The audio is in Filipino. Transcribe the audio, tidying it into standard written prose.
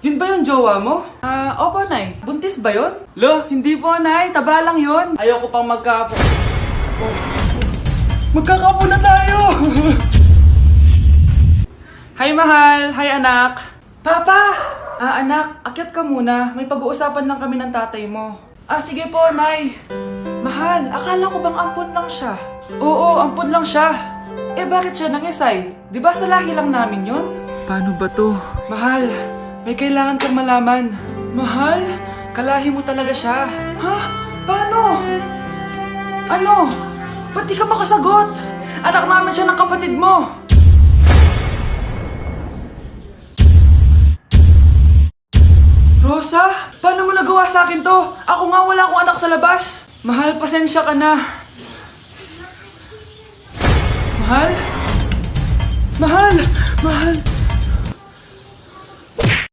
Yun ba yung jowa mo? Opo, Nay. Buntis ba yun? Lo, hindi po, Nay. Taba lang yun. Ayoko pang magkaapo. Magkakapo na tayo! Hi, mahal. Hi, anak. Papa! Anak, akyat ka muna. May pag-uusapan lang kami ng tatay mo. Sige po, Nay. Mahal, akala ko bang ampun lang siya? Oo, ampun lang siya. Bakit siya nangisay? Di ba sa lahi lang namin yon? Paano ba to? Mahal, may kailangan kang malaman. Mahal? Kalahi mo talaga siya. Ha? Paano? Ano? Ba't di ka makasagot? Anak naman siya ng kapatid mo. Rosa? Paano mo nagawa sa akin to? Ako nga wala akong anak sa labas. Mahal, pasensya ka na. Mahal? Mahal? Mahal?